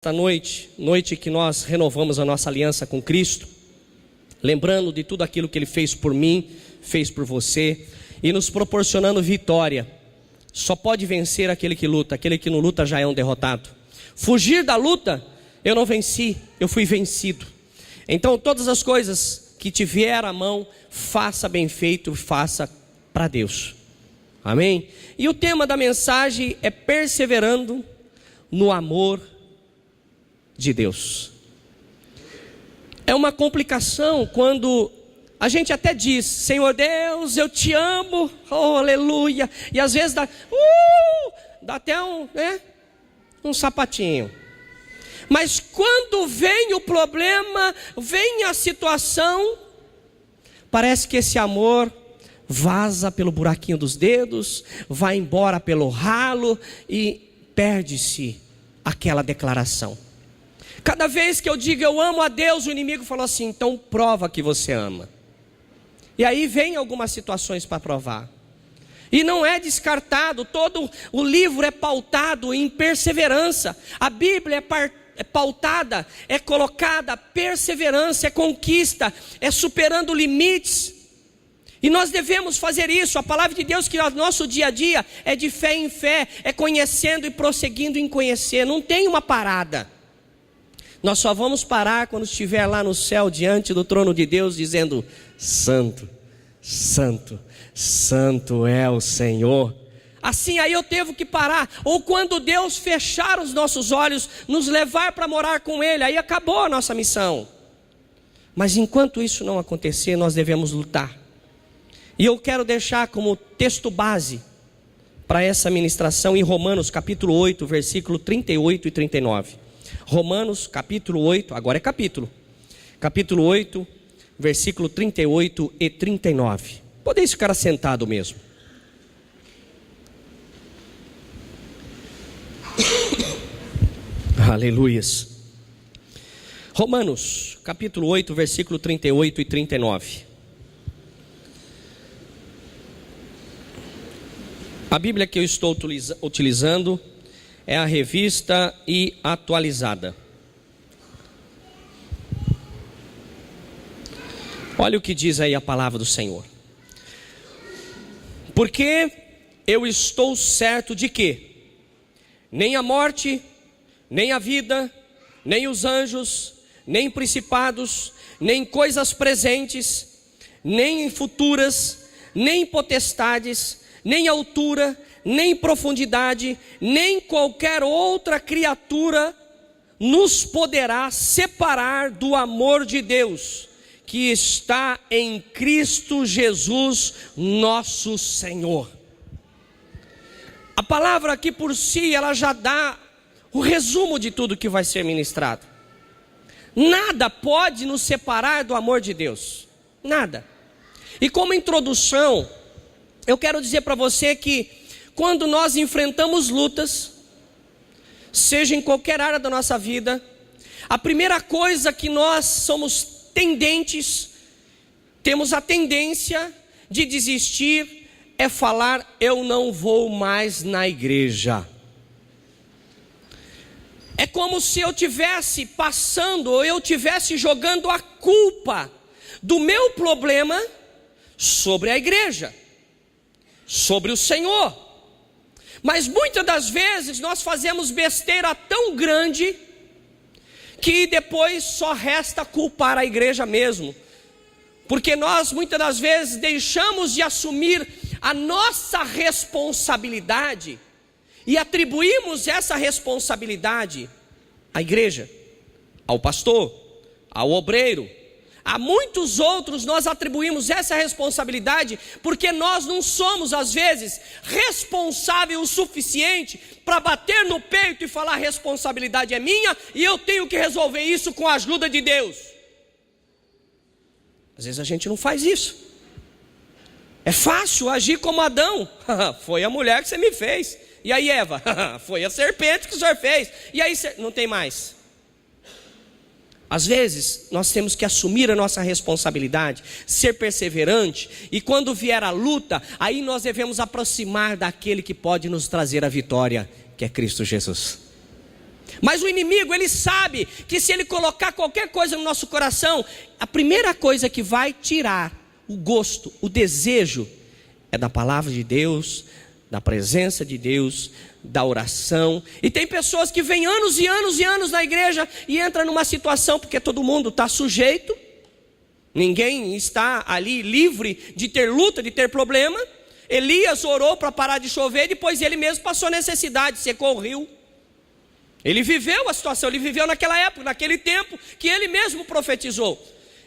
Esta noite que nós renovamos a nossa aliança com Cristo, lembrando de tudo aquilo que Ele fez por mim, fez por você, e nos proporcionando vitória. Só pode vencer aquele que luta, aquele que não luta já é um derrotado. Fugir da luta, eu não venci, eu fui vencido. Então todas as coisas que te vier à mão, faça bem feito, faça para Deus. Amém? E o tema da mensagem é perseverando no amor de Deus. É uma complicação quando a gente até diz: Senhor Deus, eu te amo, oh, aleluia, e às vezes dá até um sapatinho. Mas quando vem o problema, vem a situação, parece que esse amor vaza pelo buraquinho dos dedos, vai embora pelo ralo e perde-se aquela declaração. Cada vez que eu digo eu amo a Deus, o inimigo falou assim: então prova que você ama. E aí vem algumas situações para provar. E não é descartado, todo o livro é pautado em perseverança. A Bíblia é pautada, é colocada perseverança, é conquista, é superando limites. E nós devemos fazer isso. A palavra de Deus que no nosso dia a dia é de fé em fé, é conhecendo e prosseguindo em conhecer. Não tem uma parada. Nós só vamos parar quando estiver lá no céu, diante do trono de Deus, dizendo: Santo, Santo, Santo é o Senhor. Assim aí eu devo que parar. Ou quando Deus fechar os nossos olhos, nos levar para morar com Ele, aí acabou a nossa missão. Mas enquanto isso não acontecer, nós devemos lutar. E eu quero deixar como texto base para essa ministração em Romanos capítulo 8, versículo 38 e 39. Romanos capítulo 8, agora é capítulo 8, versículo 38 e 39. Podeis ficar assentado mesmo. Aleluias. Romanos capítulo 8, versículo 38 e 39. A Bíblia que eu estou utilizando é a Revista e Atualizada. Olha o que diz aí a palavra do Senhor. Porque eu estou certo de que nem a morte, nem a vida, nem os anjos, nem principados, nem coisas presentes, nem futuras, nem potestades, nem altura, nem profundidade, nem qualquer outra criatura nos poderá separar do amor de Deus, que está em Cristo Jesus, nosso Senhor. A palavra aqui por si, ela já dá o resumo de tudo que vai ser ministrado. Nada pode nos separar do amor de Deus, nada. E como introdução, eu quero dizer para você que quando nós enfrentamos lutas, seja em qualquer área da nossa vida, a primeira coisa que nós somos temos a tendência de desistir, é falar: eu não vou mais na igreja. É como se eu tivesse passando, ou eu tivesse jogando a culpa do meu problema sobre a igreja, sobre o Senhor. Mas muitas das vezes nós fazemos besteira tão grande que depois só resta culpar a igreja mesmo. Porque nós muitas das vezes deixamos de assumir a nossa responsabilidade e atribuímos essa responsabilidade à igreja, ao pastor, ao obreiro. A muitos outros nós atribuímos essa responsabilidade porque nós não somos às vezes responsáveis o suficiente para bater no peito e falar: a responsabilidade é minha e eu tenho que resolver isso com a ajuda de Deus. Às vezes a gente não faz isso. É fácil agir como Adão. Foi a mulher que você me fez. E aí Eva? Foi a serpente que o senhor fez. E aí não tem mais. Às vezes, nós temos que assumir a nossa responsabilidade, ser perseverante, e quando vier a luta, aí nós devemos aproximar daquele que pode nos trazer a vitória, que é Cristo Jesus. Mas o inimigo, ele sabe que se ele colocar qualquer coisa no nosso coração, a primeira coisa que vai tirar o gosto, o desejo, é da palavra de Deus, da presença de Deus, da oração. E tem pessoas que vêm anos e anos e anos na igreja e entram numa situação, porque todo mundo está sujeito, ninguém está ali livre de ter luta, de ter problema. Elias orou para parar de chover, depois ele mesmo passou necessidade, secou o rio. Ele viveu a situação, ele viveu naquela época, naquele tempo que ele mesmo profetizou.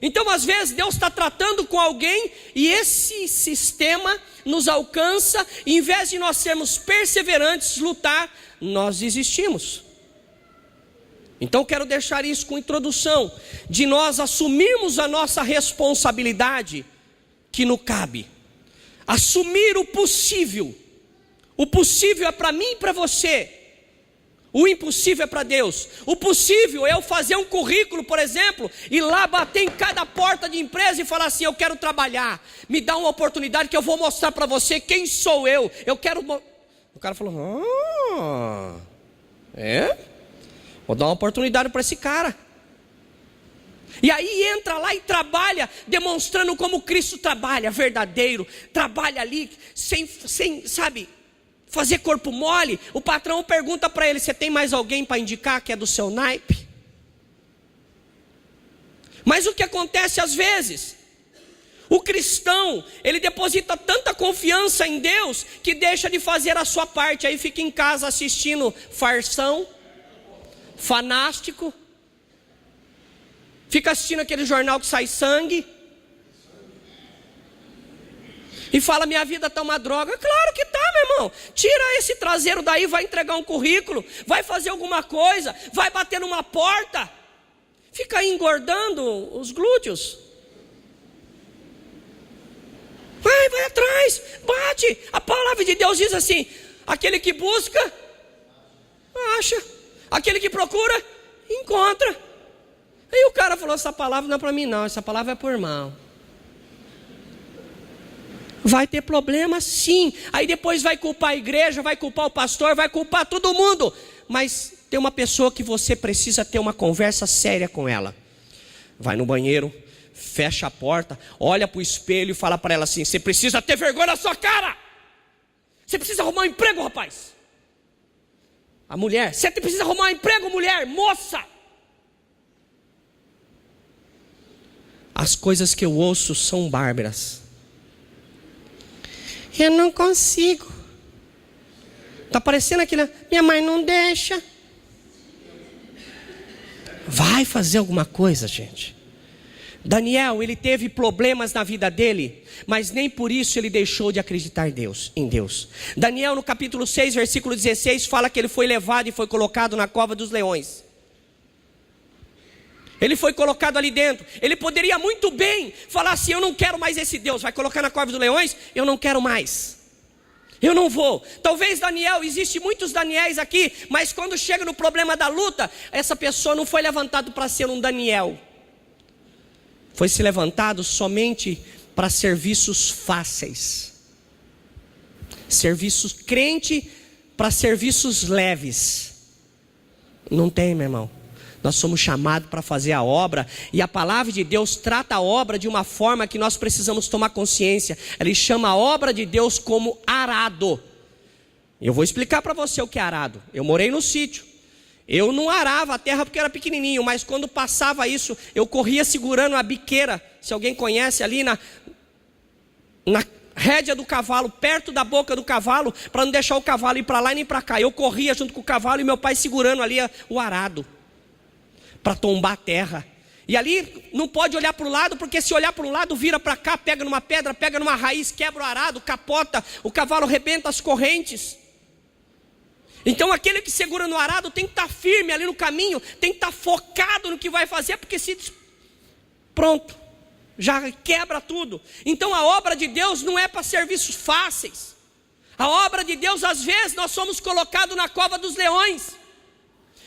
Então às vezes Deus está tratando com alguém e esse sistema nos alcança, e em vez de nós sermos perseverantes, lutar, nós desistimos. Então quero deixar isso com introdução, de nós assumirmos a nossa responsabilidade que nos cabe. Assumir o possível. O possível é para mim e para você. O impossível é para Deus. O possível é eu fazer um currículo, por exemplo, e lá bater em cada porta de empresa e falar assim: eu quero trabalhar, me dá uma oportunidade que eu vou mostrar para você quem sou eu. Eu quero... O cara falou: vou dar uma oportunidade para esse cara. E aí entra lá e trabalha, demonstrando como Cristo trabalha, verdadeiro. Trabalha ali, sem sabe, fazer corpo mole. O patrão pergunta para ele: você tem mais alguém para indicar que é do seu naipe? Mas o que acontece às vezes? O cristão, ele deposita tanta confiança em Deus que deixa de fazer a sua parte. Aí fica em casa assistindo farsão, fanástico. Fica assistindo aquele jornal que sai sangue. E fala: minha vida está uma droga. Claro que está, meu irmão. Tira esse traseiro daí, vai entregar um currículo, vai fazer alguma coisa, vai bater numa porta. Fica aí engordando os glúteos. Vai atrás, bate. A palavra de Deus diz assim: aquele que busca, acha. Aquele que procura, encontra. Aí o cara falou: essa palavra não é para mim não, essa palavra é para o irmão. Vai ter problema sim. Aí depois vai culpar a igreja, vai culpar o pastor, vai culpar todo mundo. Mas tem uma pessoa que você precisa ter uma conversa séria com ela. Vai no banheiro, fecha a porta, olha para o espelho e fala para ela assim: você precisa ter vergonha na sua cara. Você precisa arrumar um emprego, rapaz. A mulher: você precisa arrumar um emprego, mulher, moça. As coisas que eu ouço são bárbaras. Eu não consigo. Está parecendo aquilo: minha mãe não deixa. Vai fazer alguma coisa, gente. Daniel, ele teve problemas na vida dele, mas nem por isso ele deixou de acreditar em Deus. Daniel, no capítulo 6, versículo 16, fala que ele foi levado e foi colocado na cova dos leões. Ele foi colocado ali dentro. Ele poderia muito bem falar assim: eu não quero mais esse Deus. Vai colocar na cova dos leões? Eu não quero mais. Eu não vou. Talvez Daniel, existe muitos Daniéis aqui, mas quando chega no problema da luta, essa pessoa não foi levantado para ser um Daniel. Foi se levantado somente para serviços fáceis. Serviços crente para serviços leves. Não tem, meu irmão. Nós somos chamados para fazer a obra, e a palavra de Deus trata a obra de uma forma que nós precisamos tomar consciência. Ele chama a obra de Deus como arado. Eu vou explicar para você o que é arado. Eu morei no sítio. Eu não arava a terra porque era pequenininho, mas quando passava isso, eu corria segurando a biqueira. Se alguém conhece, ali na rédea do cavalo, perto da boca do cavalo, para não deixar o cavalo ir para lá e nem para cá. Eu corria junto com o cavalo e meu pai segurando ali o arado, para tombar a terra. E ali não pode olhar para o lado, porque se olhar para um lado, vira para cá, pega numa pedra, pega numa raiz, quebra o arado, capota, o cavalo arrebenta as correntes. Então aquele que segura no arado tem que estar firme ali no caminho, tem que estar focado no que vai fazer, porque se pronto, já quebra tudo. Então a obra de Deus não é para serviços fáceis. A obra de Deus, às vezes nós somos colocados na cova dos leões,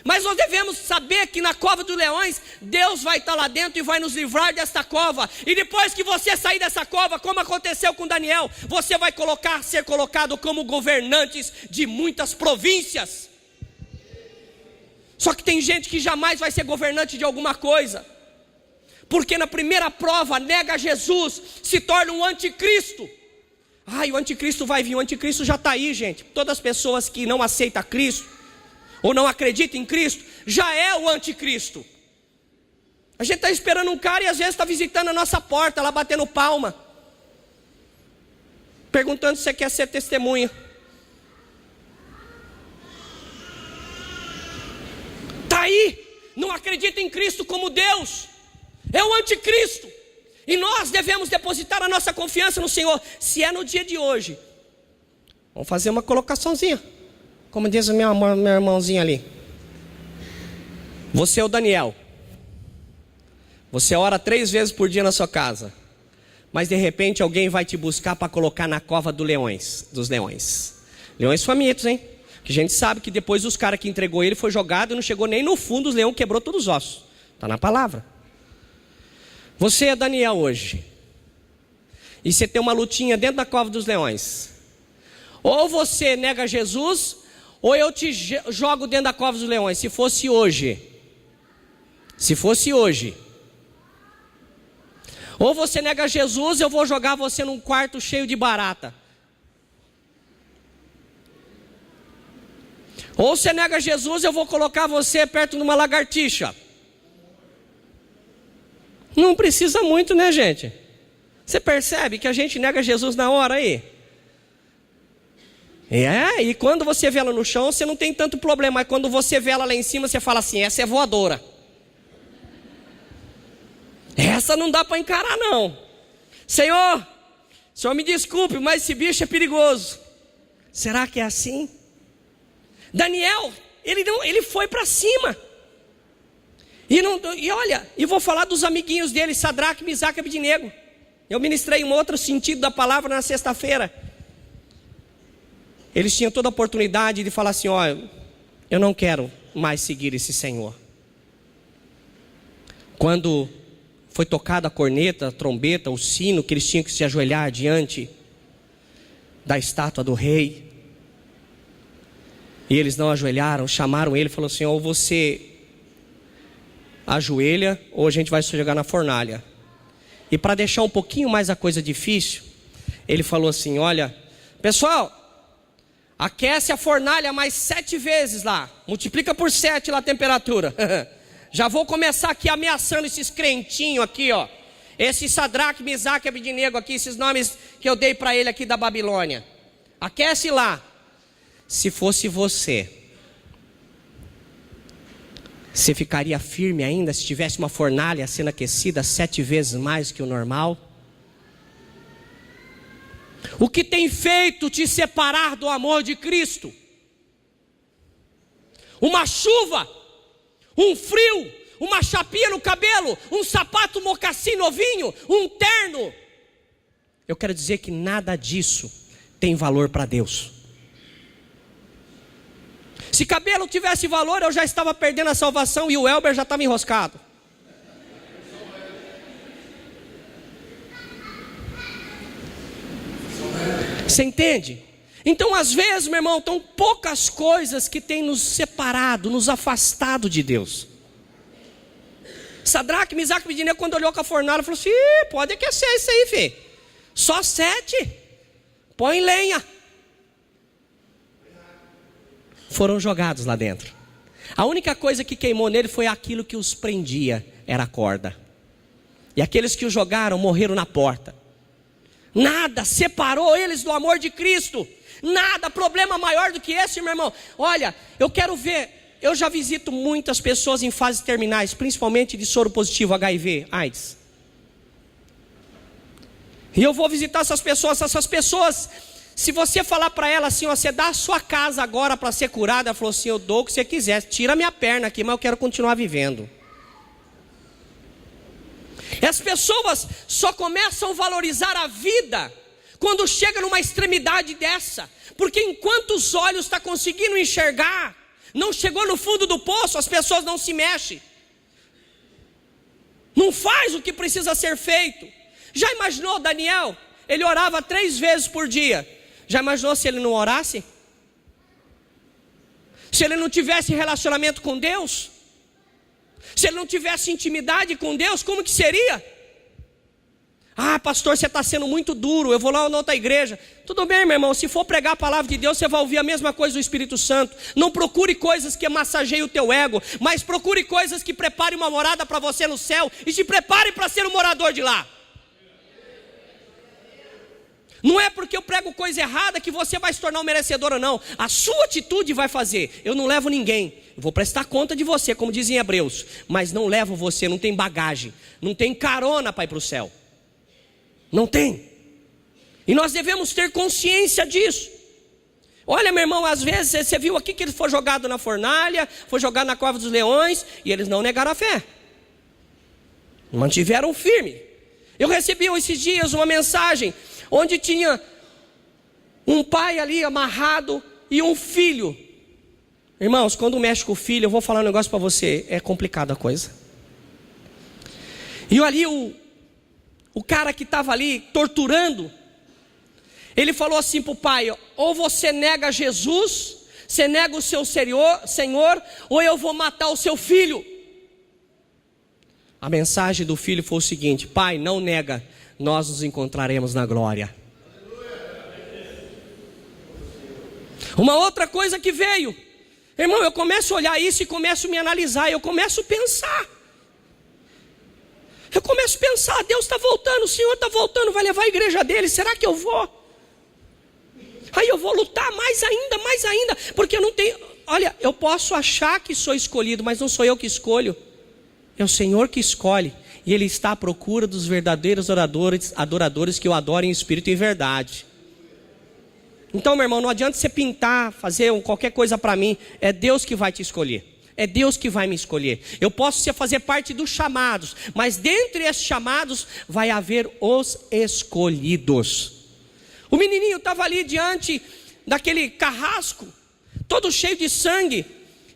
mas nós devemos saber que na cova dos leões, Deus vai estar lá dentro e vai nos livrar desta cova. E depois que você sair dessa cova, como aconteceu com Daniel, você vai ser colocado como governantes de muitas províncias. Só que tem gente que jamais vai ser governante de alguma coisa, porque na primeira prova nega Jesus, se torna um anticristo. Ai, o anticristo vai vir. O anticristo já está aí, gente. Todas as pessoas que não aceitam Cristo ou não acreditam em Cristo, já é o anticristo. A gente está esperando um cara e às vezes está visitando a nossa porta, lá batendo palma, perguntando se você quer ser testemunha. Está aí, não acredita em Cristo como Deus, é o anticristo. E nós devemos depositar a nossa confiança no Senhor. Se é no dia de hoje, vamos fazer uma colocaçãozinha, como diz o meu irmãozinho ali. Você é o Daniel. Você ora 3 vezes por dia na sua casa, mas de repente alguém vai te buscar para colocar na cova dos leões. Leões famintos, hein? Que a gente sabe que depois os caras que entregou ele foi jogado e não chegou nem no fundo, os leões quebrou todos os ossos. Está na palavra. Você é Daniel hoje, e você tem uma lutinha dentro da cova dos leões. Ou você nega Jesus, ou eu te jogo dentro da cova dos leões. Se fosse hoje, ou você nega Jesus, eu vou jogar você num quarto cheio de barata. Ou você nega Jesus, eu vou colocar você perto de uma lagartixa. Não precisa muito, né, gente? Você percebe que a gente nega Jesus na hora aí? E quando você vê ela no chão, você não tem tanto problema. Mas quando você vê ela lá em cima, você fala assim: essa é voadora. Essa não dá para encarar, não. Senhor me desculpe, mas esse bicho é perigoso. Será que é assim? Daniel, ele foi para cima. E olha, e vou falar dos amiguinhos dele, Sadraque, Misaque e Abednego. Eu ministrei um outro sentido da palavra na sexta-feira. Eles tinham toda a oportunidade de falar assim: olha, eu não quero mais seguir esse Senhor. Quando foi tocada a corneta, a trombeta, o sino, que eles tinham que se ajoelhar diante da estátua do rei, e eles não ajoelharam, chamaram ele e falaram assim: ou você ajoelha, ou a gente vai se jogar na fornalha. E para deixar um pouquinho mais a coisa difícil, ele falou assim: olha, pessoal, aquece a fornalha mais 7 vezes lá, multiplica por 7 lá a temperatura. Já vou começar aqui ameaçando esses crentinhos aqui, ó. Esse Sadraque, Misaque e Abednego aqui, esses nomes que eu dei para ele aqui da Babilônia. Aquece lá. Se fosse você ficaria firme ainda se tivesse uma fornalha sendo aquecida 7 vezes mais que o normal? O que tem feito te separar do amor de Cristo? Uma chuva, um frio, uma chapinha no cabelo, um sapato mocassim novinho, um terno. Eu quero dizer que nada disso tem valor para Deus. Se cabelo tivesse valor, eu já estava perdendo a salvação e o Elber já estava enroscado. Você entende? Então às vezes, meu irmão, tão poucas coisas que têm nos separado, nos afastado de Deus. Sadraque, Misaque e Abednego, quando olhou com a fornalha, falou assim: pode aquecer isso aí, filho. Só 7. Põe lenha. Foram jogados lá dentro. A única coisa que queimou nele foi aquilo que os prendia, era a corda. E aqueles que o jogaram morreram na porta. Nada separou eles do amor de Cristo. Nada, problema maior do que esse, meu irmão. Olha, eu quero ver, eu já visito muitas pessoas em fases terminais, principalmente de soro positivo, HIV, AIDS. E eu vou visitar essas pessoas, se você falar para ela assim, ó, você dá a sua casa agora para ser curada, ela falou assim: eu dou o que você quiser, tira minha perna aqui, mas eu quero continuar vivendo. As pessoas só começam a valorizar a vida quando chega numa extremidade dessa, porque enquanto os olhos estão conseguindo enxergar, não chegou no fundo do poço, as pessoas não se mexem, não faz o que precisa ser feito. Já imaginou Daniel? Ele orava 3 vezes por dia. Já imaginou se ele não orasse? Se ele não tivesse relacionamento com Deus, se ele não tivesse intimidade com Deus, como que seria? Ah, pastor, você está sendo muito duro, eu vou lá na outra igreja. Tudo bem, meu irmão, se for pregar a palavra de Deus, você vai ouvir a mesma coisa do Espírito Santo. Não procure coisas que massageiem o teu ego, mas procure coisas que preparem uma morada para você no céu e te prepare para ser um morador de lá. Não é porque eu prego coisa errada que você vai se tornar um merecedor ou não. A sua atitude vai fazer. Eu não levo ninguém, eu vou prestar conta de você, como dizem Hebreus, mas não levo você, não tem bagagem, não tem carona para ir para o céu. Não tem. E nós devemos ter consciência disso. Olha, meu irmão, às vezes você viu aqui que ele foi jogado na fornalha, foi jogado na cova dos leões, e eles não negaram a fé, mantiveram firme. Eu recebi esses dias uma mensagem onde tinha um pai ali amarrado e um filho. Irmãos, quando mexe com o filho, eu vou falar um negócio para você, é complicada a coisa. E ali o cara que estava ali torturando, ele falou assim para o pai: ou você nega Jesus, você nega o seu Senhor, ou eu vou matar o seu filho. A mensagem do filho foi o seguinte: pai, não nega, nós nos encontraremos na glória. Uma outra coisa que veio, irmão, eu começo a olhar isso e começo a me analisar, eu começo a pensar. Deus está voltando, o Senhor está voltando, vai levar a igreja dele, será que eu vou? Aí eu vou lutar mais ainda, porque eu não tenho, olha, eu posso achar que sou escolhido, mas não sou eu que escolho, é o Senhor que escolhe, e Ele está à procura dos verdadeiros adoradores que o adorem em espírito e em verdade. Então, meu irmão, não adianta você pintar, fazer qualquer coisa para mim, é Deus que vai te escolher. É Deus que vai me escolher. Eu posso fazer parte dos chamados, mas dentre esses chamados vai haver os escolhidos. O menininho estava ali diante daquele carrasco, todo cheio de sangue,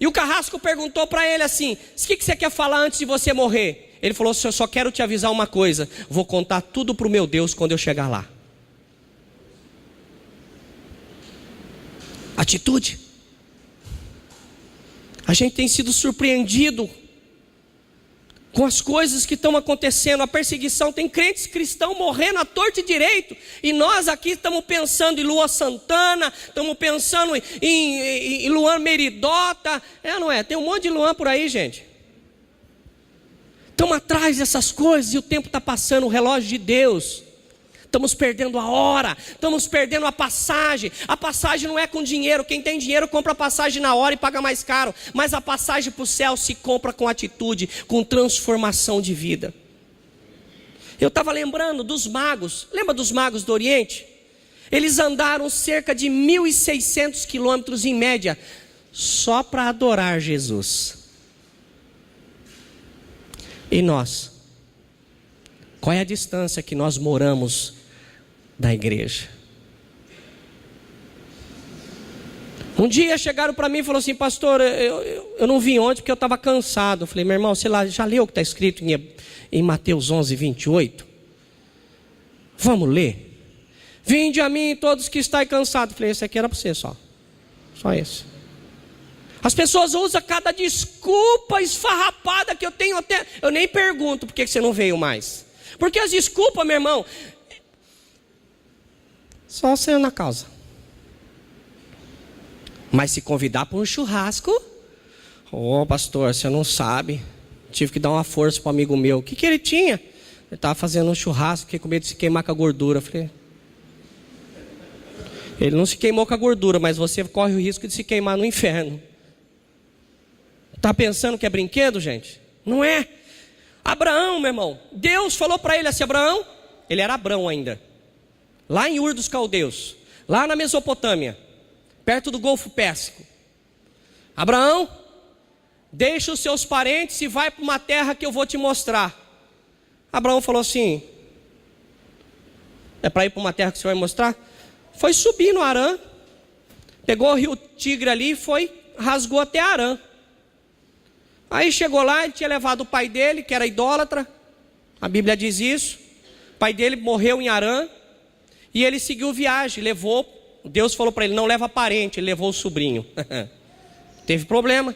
e o carrasco perguntou para ele assim: o que você quer falar antes de você morrer? Ele falou: eu só quero te avisar uma coisa, vou contar tudo para o meu Deus quando eu chegar lá. Atitude. A gente tem sido surpreendido com as coisas que estão acontecendo, a perseguição. Tem crentes cristãos morrendo à torta e direito, e nós aqui estamos pensando em Lua Santana, estamos pensando em Luan Meridota, não é? Tem um monte de Luan por aí, gente. Estamos atrás dessas coisas e o tempo está passando, o relógio de Deus. Estamos perdendo a hora, estamos perdendo a passagem não é com dinheiro, quem tem dinheiro compra a passagem na hora e paga mais caro, mas a passagem para o céu se compra com atitude, com transformação de vida. Eu estava lembrando dos magos, lembra dos magos do Oriente? Eles andaram cerca de 1.600 quilômetros em média, só para adorar Jesus. E nós? Qual é a distância que nós moramos da igreja? Um dia chegaram para mim e falaram assim: pastor, eu não vim ontem porque eu estava cansado. Eu falei: meu irmão, você já leu o que está escrito em Mateus 11, 28? Vamos ler. Vinde a mim todos que estáis cansados. Eu falei: esse aqui era para você só esse. As pessoas usam cada desculpa esfarrapada que eu tenho, até eu nem pergunto por que você não veio mais. Porque as desculpas, meu irmão, só saiu na causa. Mas se convidar para um churrasco, pastor, você não sabe, tive que dar uma força para um amigo meu. O que ele tinha? Ele estava fazendo um churrasco, fiquei com medo de se queimar com a gordura. Eu falei: ele não se queimou com a gordura, mas você corre o risco de se queimar no inferno. Está pensando que é brinquedo, gente? Não é. Abraão, meu irmão, Deus falou para ele assim: Abraão, ele era Abrão ainda, lá em Ur dos Caldeus, lá na Mesopotâmia, perto do Golfo Pérsico. Abraão, deixa os seus parentes e vai para uma terra que eu vou te mostrar. Abraão falou assim: é para ir para uma terra que o Senhor vai mostrar? Foi subir no Arã, pegou o rio Tigre ali e rasgou até Arã. Aí chegou lá, ele tinha levado o pai dele, que era idólatra, a Bíblia diz isso. O pai dele morreu em Arã, e ele seguiu viagem, Deus falou para ele: não leva parente, ele levou o sobrinho. teve problema.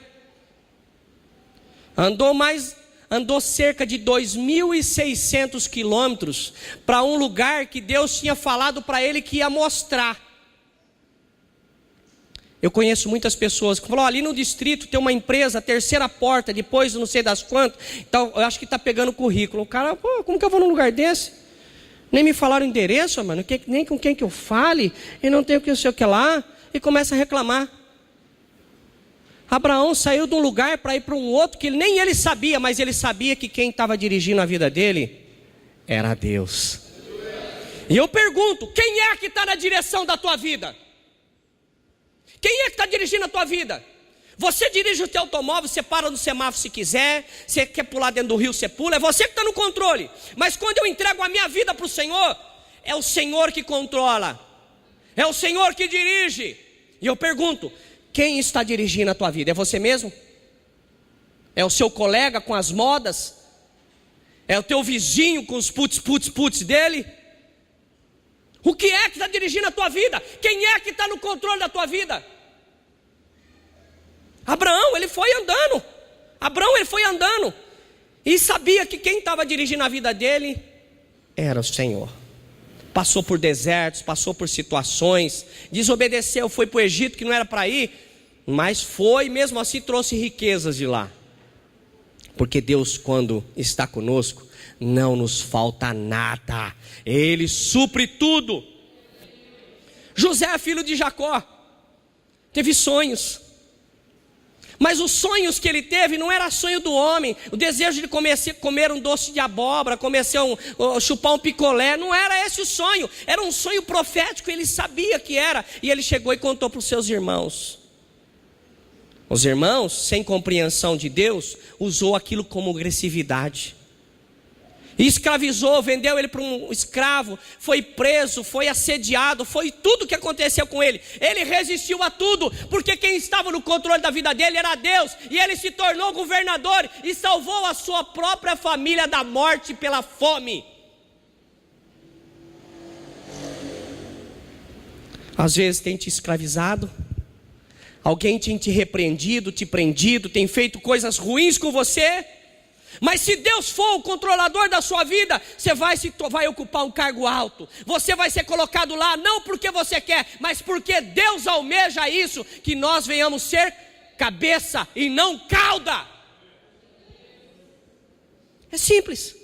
Andou cerca de 2.600 quilômetros para um lugar que Deus tinha falado para ele que ia mostrar. Eu conheço muitas pessoas que falam, ali no distrito tem uma empresa, terceira porta, depois não sei das quantas, então eu acho que está pegando currículo. O cara, pô, como que eu vou num lugar desse? Nem me falaram o endereço, mano, nem com quem que eu fale, e não tenho que não sei o que lá, e começa a reclamar. Abraão saiu de um lugar para ir para um outro que nem ele sabia, mas ele sabia que quem estava dirigindo a vida dele era Deus. E eu pergunto, quem é que está na direção da tua vida? Quem é que está dirigindo a tua vida? Você dirige o teu automóvel, você para no semáforo se quiser, você quer pular dentro do rio, você pula, é você que está no controle. Mas quando eu entrego a minha vida para o Senhor, é o Senhor que controla, é o Senhor que dirige. E eu pergunto, quem está dirigindo a tua vida? É você mesmo? É o seu colega com as modas? É o teu vizinho com os putz dele? O que é que está dirigindo a tua vida? Quem é que está no controle da tua vida? Abraão, ele foi andando. E sabia que quem estava dirigindo a vida dele era o Senhor. Passou por desertos, passou por situações, desobedeceu, foi para o Egito que não era para ir, mas foi, mesmo assim trouxe riquezas de lá. Porque Deus, quando está conosco, não nos falta nada, Ele supre tudo. José, filho de Jacó, teve sonhos, mas os sonhos que ele teve não era sonho do homem. O desejo de comer um doce de abóbora, chupar um picolé, não era esse o sonho. Era um sonho profético, ele sabia que era. E ele chegou e contou para os seus irmãos. Os irmãos, sem compreensão de Deus, usou aquilo como agressividade. E escravizou, vendeu ele para um escravo, foi preso, foi assediado, foi tudo que aconteceu com ele. Ele resistiu a tudo, porque quem estava no controle da vida dele era Deus. E ele se tornou governador e salvou a sua própria família da morte pela fome. Às vezes tem te escravizado, alguém tem te repreendido, te prendido, tem feito coisas ruins com você. Mas se Deus for o controlador da sua vida, você vai ocupar um cargo alto. Você vai ser colocado lá, não porque você quer, mas porque Deus almeja isso, que nós venhamos ser cabeça e não cauda. É simples.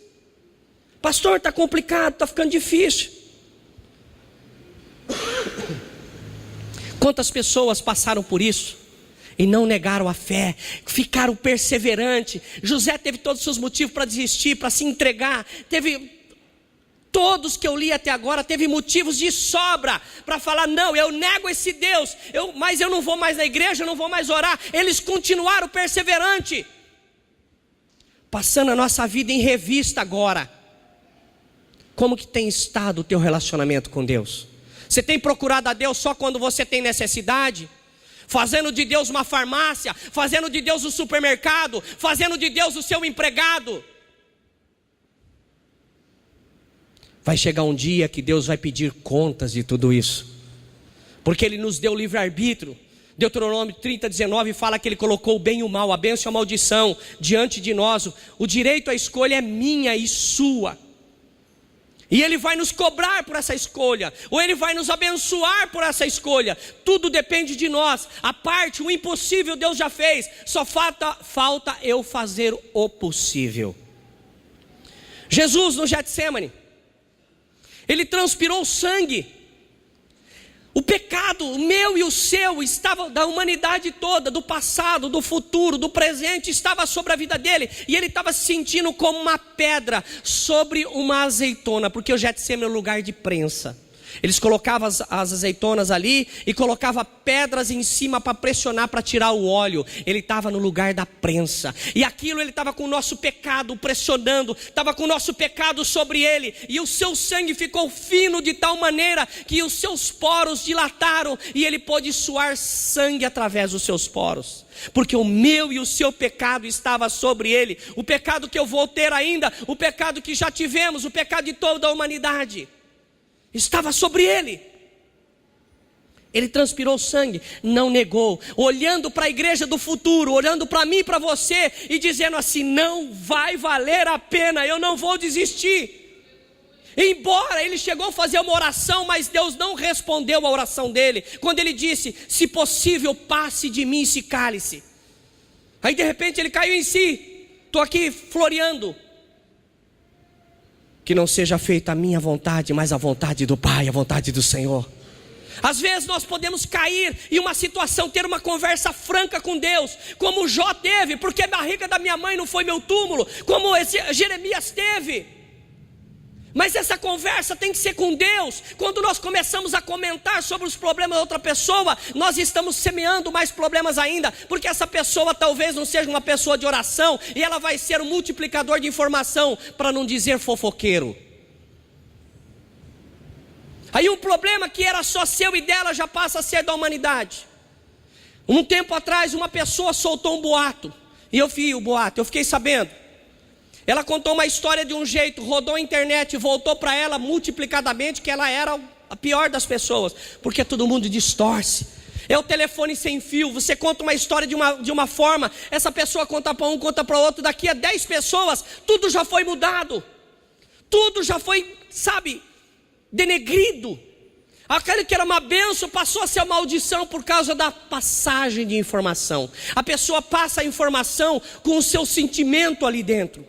Pastor, está complicado, está ficando difícil. Quantas pessoas passaram por isso e não negaram a fé, ficaram perseverantes? José teve todos os seus motivos para desistir, para se entregar. Todos que eu li até agora, teve motivos de sobra para falar, não, eu nego esse Deus, mas eu não vou mais na igreja, eu não vou mais orar. Eles continuaram perseverantes. Passando a nossa vida em revista agora, como que tem estado o teu relacionamento com Deus? Você tem procurado a Deus só quando você tem necessidade? Fazendo de Deus uma farmácia, fazendo de Deus um supermercado, fazendo de Deus o seu empregado. Vai chegar um dia que Deus vai pedir contas de tudo isso, porque Ele nos deu livre-arbítrio. Deuteronômio 30:19 fala que Ele colocou o bem e o mal, a bênção e a maldição diante de nós. O direito à escolha é minha e sua. E Ele vai nos cobrar por essa escolha, ou Ele vai nos abençoar por essa escolha. Tudo depende de nós. A parte, o impossível Deus já fez. Só falta eu fazer o possível. Jesus no Getsêmani, Ele transpirou sangue. O pecado, o meu e o seu, estava da humanidade toda, do passado, do futuro, do presente, estava sobre a vida dele. E ele estava se sentindo como uma pedra sobre uma azeitona, porque o Getsêmani é um lugar de prensa. Eles colocavam as azeitonas ali e colocavam pedras em cima para pressionar, para tirar o óleo. Ele estava no lugar da prensa. E aquilo, ele estava com o nosso pecado pressionando, estava com o nosso pecado sobre ele. E o seu sangue ficou fino de tal maneira que os seus poros dilataram e ele pôde suar sangue através dos seus poros. Porque o meu e o seu pecado estava sobre ele. O pecado que eu vou ter ainda, o pecado que já tivemos, o pecado de toda a humanidade, estava sobre ele. Ele transpirou sangue, não negou, olhando para a igreja do futuro, olhando para mim e para você, e dizendo assim: não vai valer a pena, eu não vou desistir. Embora ele chegou a fazer uma oração, mas Deus não respondeu a oração dele, quando ele disse: se possível, passe de mim esse cálice. Aí de repente ele caiu em si: estou aqui floreando. Que não seja feita a minha vontade, mas a vontade do Pai, a vontade do Senhor. Às vezes nós podemos cair em uma situação, ter uma conversa franca com Deus, como Jó teve, porque a barriga da minha mãe não foi meu túmulo, como Jeremias teve. Mas essa conversa tem que ser com Deus. Quando nós começamos a comentar sobre os problemas da outra pessoa, nós estamos semeando mais problemas ainda, porque essa pessoa talvez não seja uma pessoa de oração, e ela vai ser um multiplicador de informação, para não dizer fofoqueiro. Aí um problema que era só seu e dela já passa a ser da humanidade. Um tempo atrás uma pessoa soltou um boato, e eu vi o boato, eu fiquei sabendo. Ela contou uma história de um jeito, rodou a internet, voltou para ela multiplicadamente que ela era a pior das pessoas, porque todo mundo distorce. É o telefone sem fio, você conta uma história de uma forma, essa pessoa conta para um, conta para outro, daqui a 10 pessoas, tudo já foi mudado. Tudo já foi, denegrido. Aquele que era uma bênção passou a ser uma maldição por causa da passagem de informação. A pessoa passa a informação com o seu sentimento ali dentro.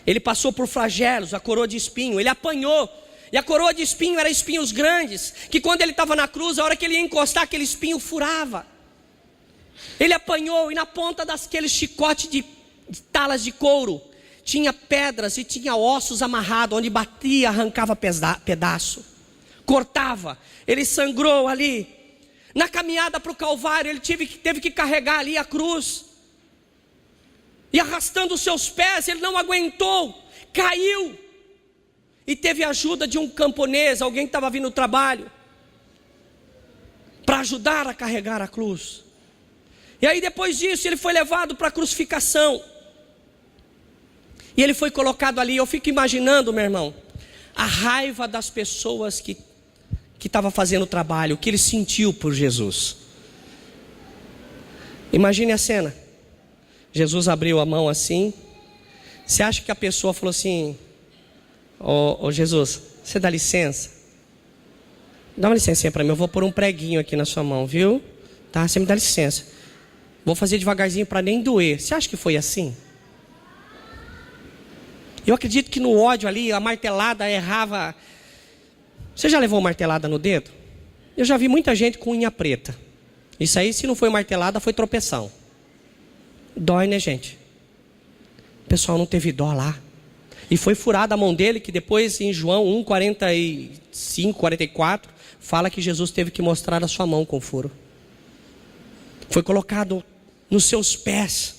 Ele passou por flagelos, a coroa de espinho, ele apanhou. E a coroa de espinho era espinhos grandes, que quando ele estava na cruz, a hora que ele ia encostar, aquele espinho furava. Ele apanhou, e na ponta daqueles chicote de talas de couro, tinha pedras e tinha ossos amarrados, onde batia, arrancava pedaço, cortava. Ele sangrou ali. Na caminhada para o Calvário, ele teve que carregar ali a cruz. E arrastando os seus pés, ele não aguentou, caiu. E teve a ajuda de um camponês, alguém que estava vindo do trabalho, para ajudar a carregar a cruz. E aí depois disso, ele foi levado para a crucificação. E ele foi colocado ali. Eu fico imaginando, meu irmão, a raiva das pessoas que estavam fazendo o trabalho, o que ele sentiu por Jesus. Imagine a cena. Jesus abriu a mão assim. Você acha que a pessoa falou assim: ô Jesus, você dá licença? Dá uma licencinha para mim, eu vou pôr um preguinho aqui na sua mão, viu? Tá, você me dá licença. Vou fazer devagarzinho para nem doer. Você acha que foi assim? Eu acredito que no ódio ali, a martelada errava. Você já levou martelada no dedo? Eu já vi muita gente com unha preta. Isso aí, se não foi martelada, foi tropeção. Dói, né, gente? O pessoal não teve dó lá. E foi furada a mão dele, que depois em João 1, 45, 44, fala que Jesus teve que mostrar a sua mão com furo. Foi colocado nos seus pés.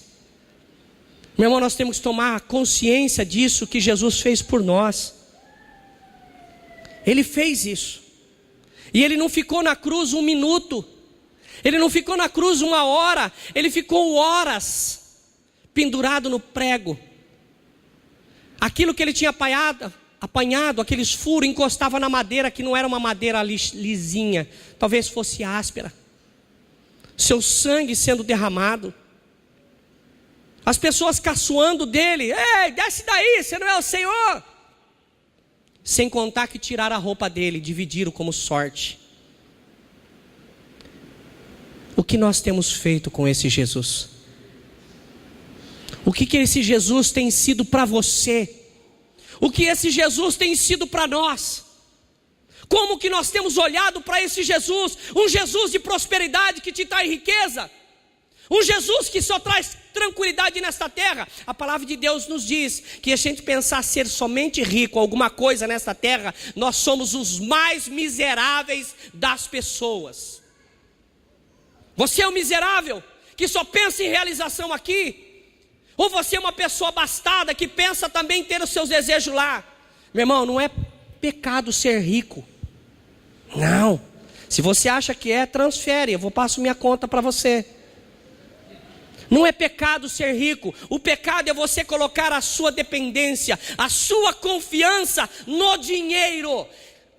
Meu irmão, nós temos que tomar consciência disso que Jesus fez por nós. Ele fez isso. E ele não ficou na cruz 1 minuto. Ele não ficou na cruz 1 hora. Ele ficou horas pendurado no prego. Aquilo que ele tinha apanhado, aqueles furos, encostava na madeira, que não era uma madeira lisinha, talvez fosse áspera. Seu sangue sendo derramado. As pessoas caçoando dele: ei, desce daí, você não é o Senhor. Sem contar que tiraram a roupa dele, dividiram como sorte. O que nós temos feito com esse Jesus? O que esse Jesus tem sido para você? O que esse Jesus tem sido para nós? Como que nós temos olhado para esse Jesus? Um Jesus de prosperidade que te traz riqueza? Um Jesus que só traz tranquilidade nesta terra? A palavra de Deus nos diz que a gente pensar ser somente rico, alguma coisa nesta terra, nós somos os mais miseráveis das pessoas. Você é um miserável que só pensa em realização aqui? Ou você é uma pessoa abastada que pensa também em ter os seus desejos lá? Meu irmão, não é pecado ser rico. Não. Se você acha que é, transfere, eu passo minha conta para você. Não é pecado ser rico. O pecado é você colocar a sua dependência, a sua confiança no dinheiro.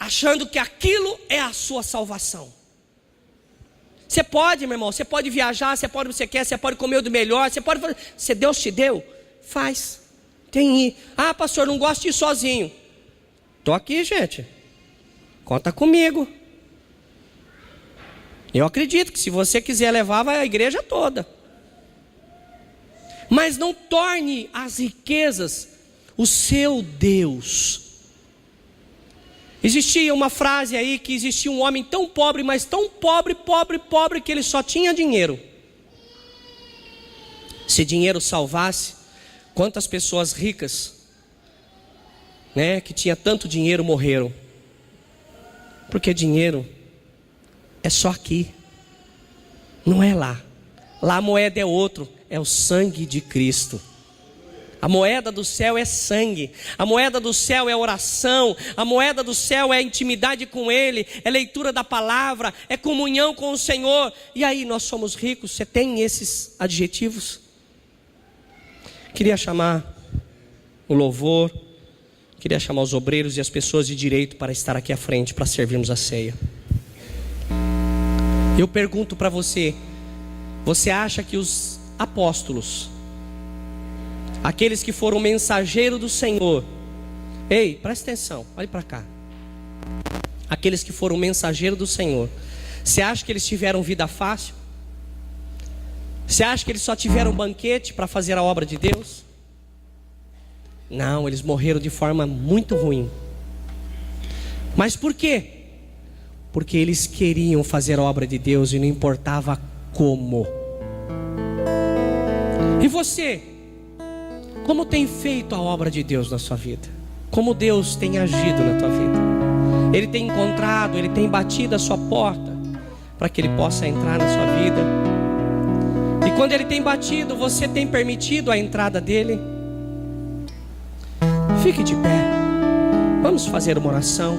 achando que aquilo é a sua salvação. Você pode, meu irmão, você pode viajar, você pode o que você quer, você pode comer o do melhor, você pode fazer, se Deus te deu, faz, tem ir. Ah, pastor, não gosto de ir sozinho. Estou aqui, gente, conta comigo. Eu acredito que se você quiser levar, vai a igreja toda. Mas não torne as riquezas o seu Deus. Existia uma frase aí que existia um homem tão pobre, mas tão pobre, que ele só tinha dinheiro. Se dinheiro salvasse, quantas pessoas ricas, né, que tinha tanto dinheiro morreram? Porque dinheiro é só aqui, não é lá. Lá a moeda é outro, é o sangue de Cristo. A moeda do céu é sangue, a moeda do céu é oração, a moeda do céu é intimidade com Ele, é leitura da palavra, é comunhão com o Senhor. E aí, nós somos ricos, você tem esses adjetivos? Queria chamar o louvor, queria chamar os obreiros e as pessoas de direito para estar aqui à frente, para servirmos a ceia. Eu pergunto para você, você acha que os apóstolos, aqueles que foram mensageiros do Senhor, ei, presta atenção, olhe para cá. Aqueles que foram mensageiros do Senhor, você acha que eles tiveram vida fácil? Você acha que eles só tiveram banquete para fazer a obra de Deus? Não, eles morreram de forma muito ruim. Mas por quê? Porque eles queriam fazer a obra de Deus e não importava como. E você? Como tem feito a obra de Deus na sua vida? Como Deus tem agido na tua vida? Ele tem encontrado, Ele tem batido a sua porta para que Ele possa entrar na sua vida. E quando Ele tem batido, você tem permitido a entrada dEle? Fique de pé. Vamos fazer uma oração.